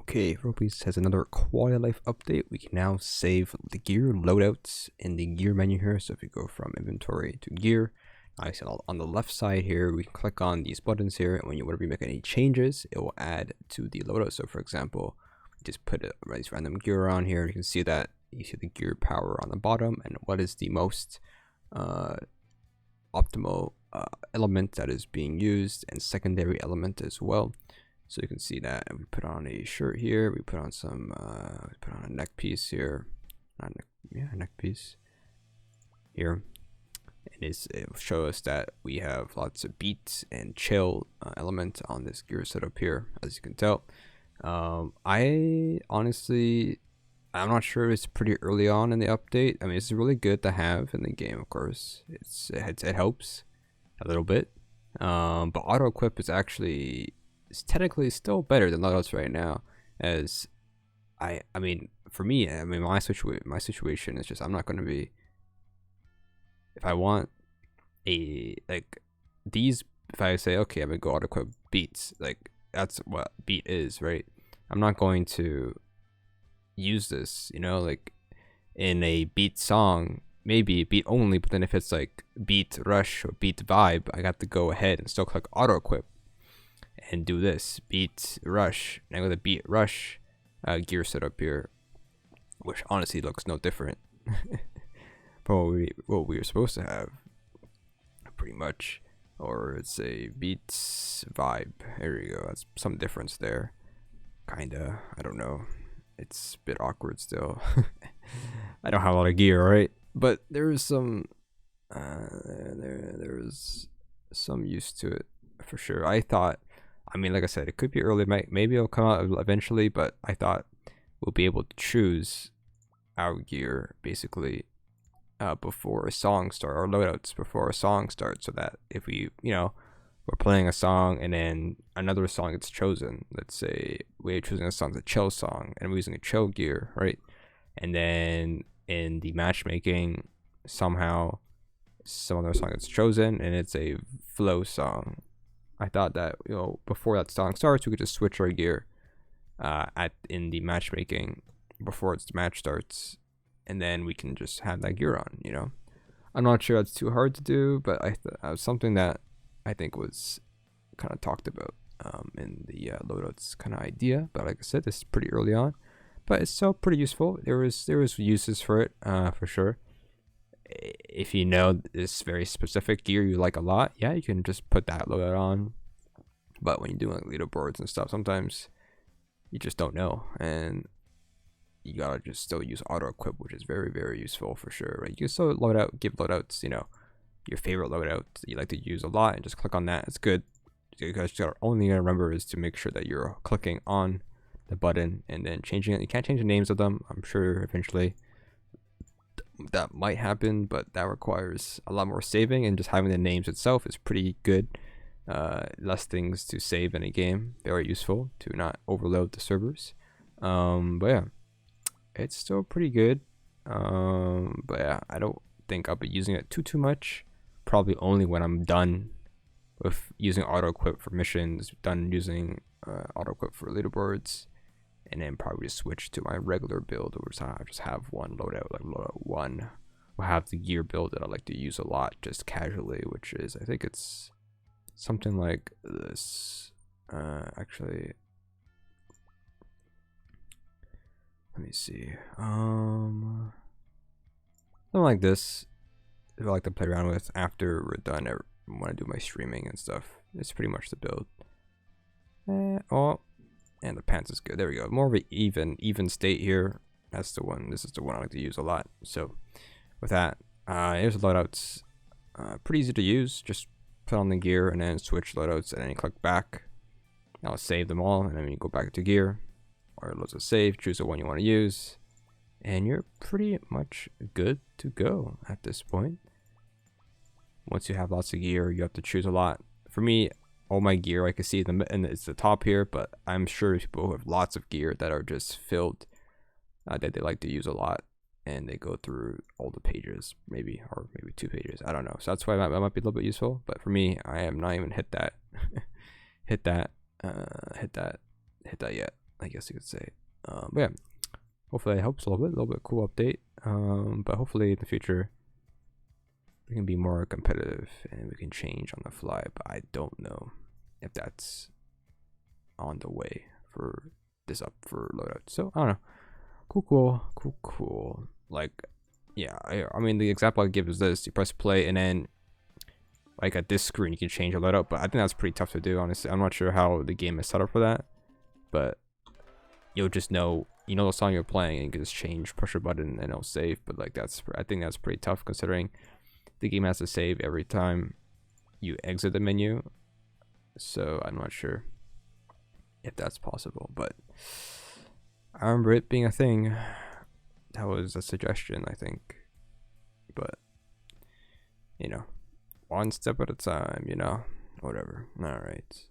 Okay, Robeats has another quality of life update. We can now save the gear loadouts in the gear menu here. So if we go from inventory to gear, I said on the left side here, we can click on these buttons here, and when you want to make any changes, it will add to the loadout. So for example, just put a nice random gear on here. You can see that you see the gear power on the bottom and what is the most optimal element that is being used, and secondary element as well. So you can see that we put on a shirt here, we put on some we put on a neck piece here, not neck, yeah, neck piece here, and it will show us that we have lots of beat and chill element on this gear setup here, as you can tell. I honestly, I'm not sure, it's pretty early on in the update. I mean, it's really good to have in the game, of course. It helps a little bit, but Autoequip is actually, it's technically still better than Loadouts right now, as I mean, for me, I mean, my situation is just, I'm not going to be, if I want a, like, these, if I say, okay, I'm going to go Autoequip beats, like, that's what beat is, right? I'm not going to use this, you know, like, in a beat song, maybe beat only, but then if it's like beat rush or beat vibe, I got to go ahead and still click Autoequip and do this beat rush, and I go to beat rush gear setup here, which honestly looks no different from what we were supposed to have, pretty much. Or it's a beats vibe. There you go. That's some difference there, kinda. I don't know, it's a bit awkward still. I don't have a lot of gear, right? But there is some there is some use to it for sure. I thought, I mean, like I said, it could be early, maybe it'll come out eventually, but I thought we'll be able to choose our gear basically before a song starts, or loadouts before a song starts, so that if we, you know, we're playing a song and then another song gets chosen, let's say we're choosing a song, a chill song, and we're using a chill gear, right? And then in the matchmaking, somehow some other song gets chosen and it's a flow song. I thought that, you know, before that song starts, we could just switch our gear in the matchmaking before the match starts, and then we can just have that gear on, you know. I'm not sure that's too hard to do, but I was something that I think was kind of talked about in the loadouts kind of idea. But like I said, this is pretty early on, but it's still pretty useful. There was uses for it for sure. If you know this very specific gear you like a lot, yeah, you can just put that loadout on. But when you're doing like leaderboards and stuff, sometimes you just don't know, and you gotta just still use Autoequip, which is very, very useful for sure, right? You can still give loadouts, you know, your favorite loadout that you like to use a lot, and just click on that. It's good. You guys only gotta remember is to make sure that you're clicking on the button and then changing it. You can't change the names of them. I'm sure eventually that might happen, but that requires a lot more saving, and just having the names itself is pretty good. Less things to save in a game, very useful to not overload the servers. But yeah, it's still pretty good. But yeah, I don't think I'll be using it too much. Probably only when I'm done with using Autoequip for missions, done using Autoequip for leaderboards, and then probably just switch to my regular build, or I just have one loadout, like loadout one. Will have the gear build that I like to use a lot, just casually, which is, I think it's something like this. Actually, let me see. Something like this. If I like to play around with after we're done, when I do my streaming and stuff. It's pretty much the build. Oh, and the pants is good. There we go. More of an even state here. That's the one. This is the one I like to use a lot. So with that, here's the loadouts. Pretty easy to use. Just put on the gear and then switch loadouts, and then you click back. I'll save them all, and then you go back to gear, or loads of save. Choose the one you want to use, and you're pretty much good to go at this point. Once you have lots of gear, you have to choose a lot. For me, all my gear, I can see them, and it's the top here, but I'm sure people who have lots of gear that are just filled, that they like to use a lot, and they go through all the pages, maybe 2 pages, I don't know. So that's why that might be a little bit useful. But for me, I am not even hit that yet. I guess you could say. But yeah, hopefully it helps a little bit cool update. But hopefully in the future we can be more competitive and we can change on the fly. But I don't know if that's on the way for this up for loadout. So I don't know. Cool. Like, yeah, I mean the example I give is this: you press play and then like at this screen you can change your loadout. But I think that's pretty tough to do. Honestly, I'm not sure how the game is set up for that. But you'll just know, you know, the song you're playing and you can just change, push a button and it'll save. But like I think that's pretty tough considering the game has to save every time you exit the menu. So I'm not sure if that's possible, but I remember it being a thing. That was a suggestion, I think. But you know, one step at a time, you know, whatever. All right.